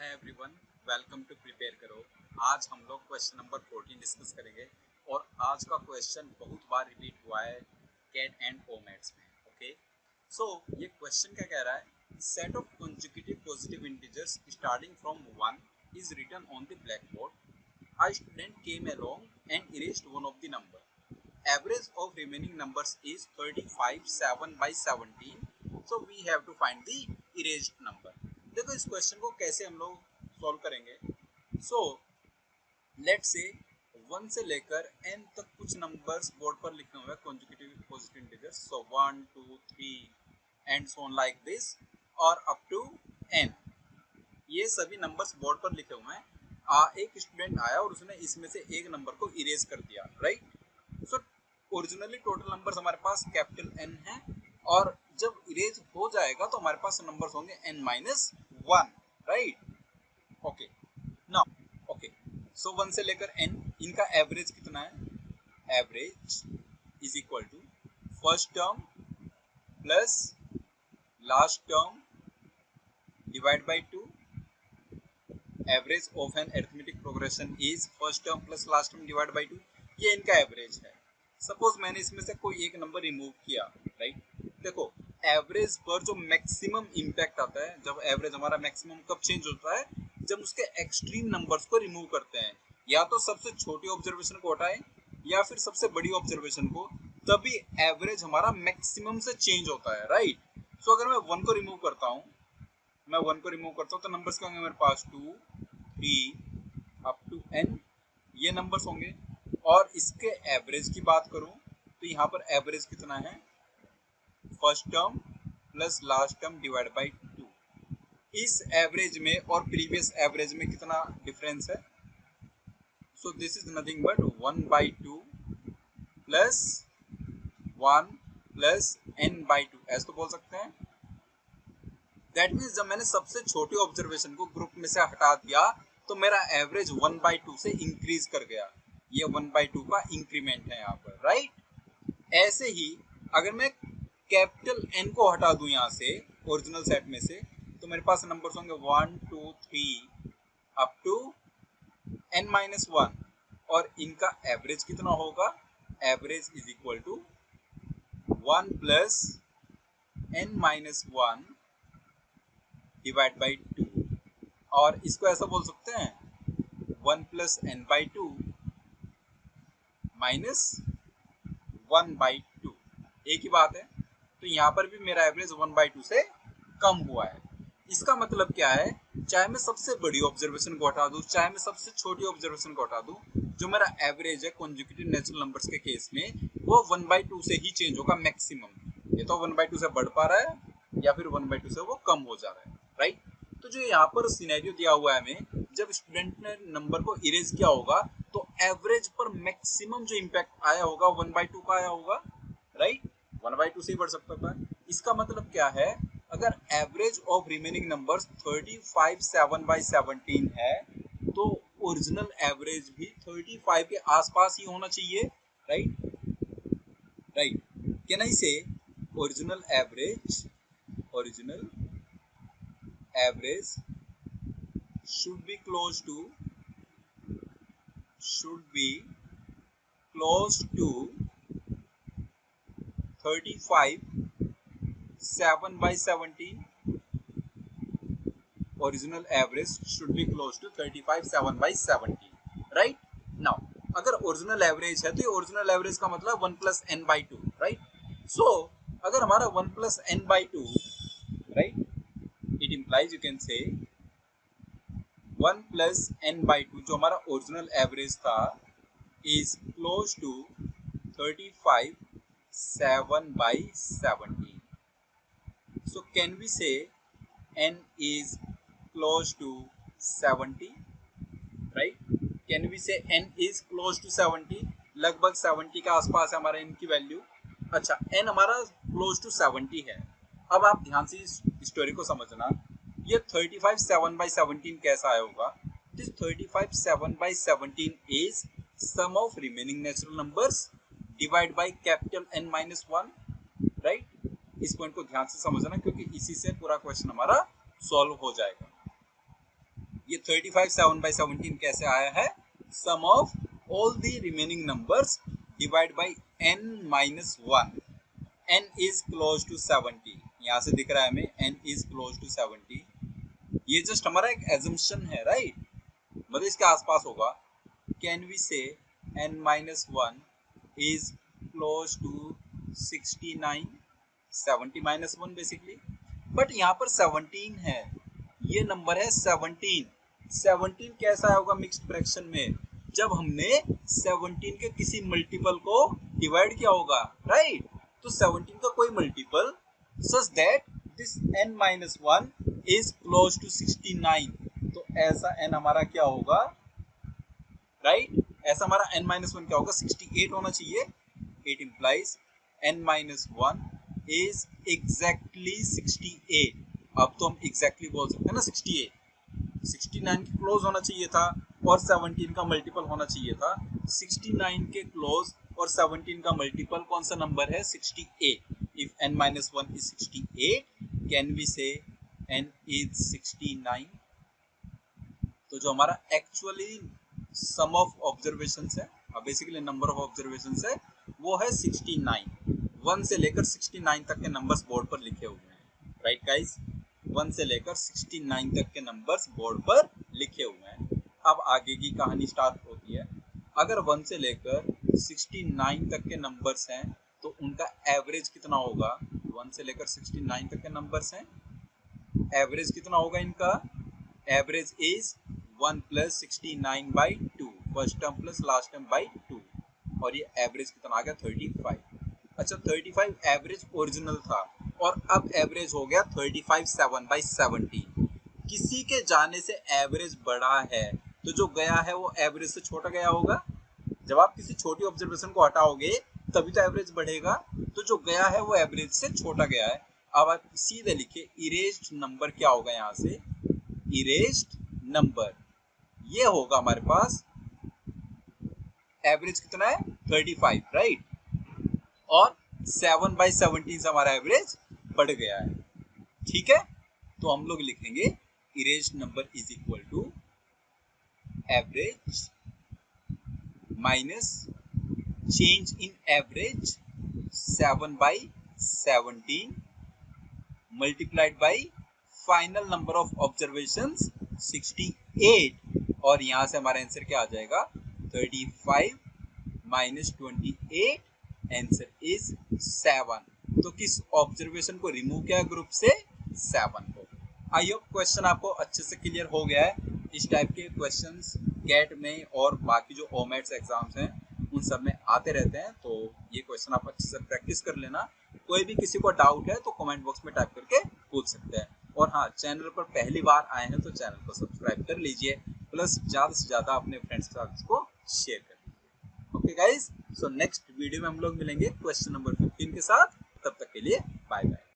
है everyone, welcome to prepare करो। आज हम लोग क्वेश्चन नंबर 14 डिस्कस करेंगे और आज का क्वेश्चन बहुत बार रिपीट हुआ है कैट एंड फॉर्मेट्स में। ओके, सो ये क्वेश्चन क्या कह रहा है? Set of consecutive positive integers starting from 1 is written on the blackboard. A student came along and erased one of the number. Average of remaining numbers is 35 7 by 17. So we have to find the erased number. देखो इस question को कैसे हम लोग solve करेंगे। So let से 1 से लेकर n तक कुछ नंबर्स बोर्ड पर लिखे हुए हैं consecutive positive integers. So 1 2 3 and so on like this और अप टू n। ये सभी नंबर्स बोर्ड पर लिखे हुए हैं। एक स्टूडेंट आया और उसने इसमें से एक नंबर को इरेज कर दिया, right. So originally total numbers हमारे पास कैपिटल N है और जब इरेज हो जाएगा तो हमारे पास नंबर्स होंगे n-1, right. Okay, now okay, so 1 से लेकर n, इनका एवरेज कितना है? Average is equal to first term plus last term divide by 2। Average of an arithmetic progression is first term plus last term divide by 2। ये इनका average है। Suppose मैंने इसमें से कोई एक नंबर रिमूव किया, राइट। देखो एवरेज पर जो मैक्सिमम इंपैक्ट आता है, जब एवरेज हमारा मैक्सिमम कब चेंज होता है? जब उसके एक्सट्रीम नंबर्स को रिमूव करते हैं, या तो सबसे छोटी ऑब्जर्वेशन को हटाएं या फिर सबसे बड़ी ऑब्जर्वेशन को, तभी एवरेज हमारा मैक्सिमम से चेंज होता है, राइट। सो अगर मैं 1 को रिमूव करता हूँ, तो नंबर्स क्या होंगे मेरे पास? 2 3 अप टू n, ये नंबर्स होंगे। और इसके एवरेज की बात करूं तो यहाँ पर एवरेज कितना है? First term plus last term divide by 2। इस एवरेज में और प्रीवियस एवरेज में कितना डिफरेंस है? So this is nothing but 1/2 plus 1 plus n/2, ऐसा तो बोल सकते हैं। दैट मीन्स जब मैंने सबसे छोटी ऑब्जर्वेशन को ग्रुप में से हटा दिया तो मेरा एवरेज 1/2 से इंक्रीज कर गया। ये 1/2 का इंक्रीमेंट है यहाँ पर, राइट। ऐसे ही अगर मैं कैपिटल N को हटा दूं यहाँ से ओरिजिनल सेट में से, तो मेरे पास नंबर्स होंगे 1 2 3 अप टू n-1 और इनका एवरेज कितना होगा? Average is equal to 1 plus n-1 divide by 2। और इसको ऐसा बोल सकते हैं 1 प्लस n/2 माइनस 1/2, एक ही बात है। तो यहाँ पर भी मेरा एवरेज 1/2 से कम हुआ है। इसका मतलब क्या है? चाहे मैं सबसे बड़ी ऑब्जर्वेशन को हटा दूं, चाहे मैं सबसे छोटी ऑब्जर्वेशन को हटा दूं, जो मेरा एवरेज है कॉन्जिक्यूटिव नेचुरल नंबर्स के केस में, वो 1/2 से ही चेंज होगा मैक्सिमम। ये तो 1/2 से बढ़ पा रहा है या फिर 1/2 से वो कम हो जा रहा है, राइट। तो जो यहाँ पर सिनेरियो दिया हुआ है हमें, जब स्टूडेंट ने नंबर को इरेज किया होगा तो एवरेज पर मैक्सिमम जो इंपैक्ट आया होगा 1/2 का आया होगा, राइट। 1/2 से ही बढ़ सकता था। इसका मतलब क्या है? अगर average of remaining numbers 35 7 by 17 है तो ओरिजिनल एवरेज भी 35 के आसपास ही होना चाहिए, राइट। कैन आई से original average should be close to 35 7 by 17। Original average should be close to 35 7 by 17, right. Now अगर ओरिजिनल एवरेज है तो ये ओरिजिनल एवरेज का मतलब 1 प्लस n/2, राइट। सो अगर हमारा 1 plus n/2, right, it implies you can say 1 plus n/2 जो हमारा ओरिजिनल एवरेज था is close to 35 7 by 17. So can we say n is close to 70, right? Can we say n is close to 70? लगभग 70 के आसपास है हमारा n की value. अच्छा, n हमारा close to 70 है। अब आप ध्यान से इस स्टोरी को समझना। ये 35 7 by 17 कैसा आया होगा? This 35 7 by 17 is sum of remaining natural numbers divide by capital N-1, right? इस पॉइंट को ध्यान से समझना क्योंकि इसी से पूरा क्वेश्चन हमारा सॉल्व हो जाएगा। ये 35 7/17 कैसे आया है? Sum of all the remaining numbers divide by n-1। n is close to 70, यहाँ से दिख रहा है हमें n इज क्लोज टू 70। ये जस्ट हमारा एक एजम्पशन है, राइट? मतलब इसके आसपास होगा। Can we say n-1 is close to 69, 70-1 basically. But यहाँ पर 17 है, ये नंबर है 17। 17 कैसा होगा मिक्स्ड फ्रैक्शन में? जब हमने 17 के किसी मल्टीपल को डिवाइड किया होगा, राइट? तो 17 का कोई multiple such that this n-1 is close to 69। तो ऐसा n हमारा क्या होगा, राइट? ऐसा हमारा n-1 क्या होगा? 68 होना चाहिए। It implies n-1 is exactly 68। अब तो हम एग्जैक्टली बोल सकते हैं ना 68। 69 के क्लोज होना चाहिए था और 17 का मल्टीपल होना चाहिए था। 69 के क्लोज और 17 का मल्टीपल कौन सा नंबर है? 68। If n-1 is 68, can we say n is 69? तो जो हमारा एक्चुअली सम ऑफ ऑब्जर्वेशंस है, बेसिकली नंबर ऑफ ऑब्जर्वेशंस है, वो है 69। 1 से लेकर 69 तक के नंबर्स बोर्ड पर लिखे हुए हैं, राइट गाइस? 1 से लेकर 69 तक के नंबर्स बोर्ड पर लिखे हुए हैं। अब आगे की कहानी स्टार्ट होती है। अगर 1 से लेकर 69 तक के नंबर्स हैं तो उनका एवरेज कितना होगा? 1 से लेकर 69 तक के नंबर्स हैं, एवरेज कितना होगा इनका? Average is 1 plus 69/2, first term plus last term by 2, और ये एवरेज कितना आ गया? 35। अच्छा, 35 एवरेज ओरिजिनल था और अब एवरेज हो गया 35 7/17। किसी के जाने से एवरेज बढ़ा है तो जो गया है वो एवरेज से छोटा गया होगा। जब आप किसी छोटी ऑब्जर्वेशन को हटाओगे तभी तो एवरेज बढ़ेगा। तो जो गया है वो एवरेज से छोटा गया है। अब आप सीधे लिखिए इरेज्ड नंबर क्या होगा? यहाँ से इरेज्ड नंबर ये होगा हमारे पास, एवरेज कितना है? 35, राइट? और 7/17 से हमारा एवरेज बढ़ गया है, ठीक है? तो हम लोग लिखेंगे erased number is equal to average minus change in average 7/17 multiplied by final number of observations 68, और यहां से हमारा आंसर क्या आ जाएगा? 35 माइनस 28, आंसर इज 7। तो किस ऑब्जर्वेशन को रिमूव किया ग्रुप से? 7 को। आई होप क्वेश्चन आपको अच्छे से क्लियर हो गया है। इस टाइप के क्वेश्चंस कैट में और बाकी जो ओमेट्स एग्जाम्स हैं उन सब में आते रहते हैं, तो ये क्वेश्चन आप अच्छे से प्रैक्टिस कर लेना। कोई भी किसी को डाउट है तो कमेंट बॉक्स में टाइप करके पूछ सकते हैं। और हाँ, चैनल पर पहली बार आए हैं तो चैनल को सब्सक्राइब कर लीजिए, प्लस ज़्यादा से ज़्यादा अपने फ्रेंड्स के साथ इसको शेयर कर लीजिए। Okay guys, so next video में हम लोग मिलेंगे क्वेश्चन नंबर 15 के साथ। तब तक के लिए बाय बाय।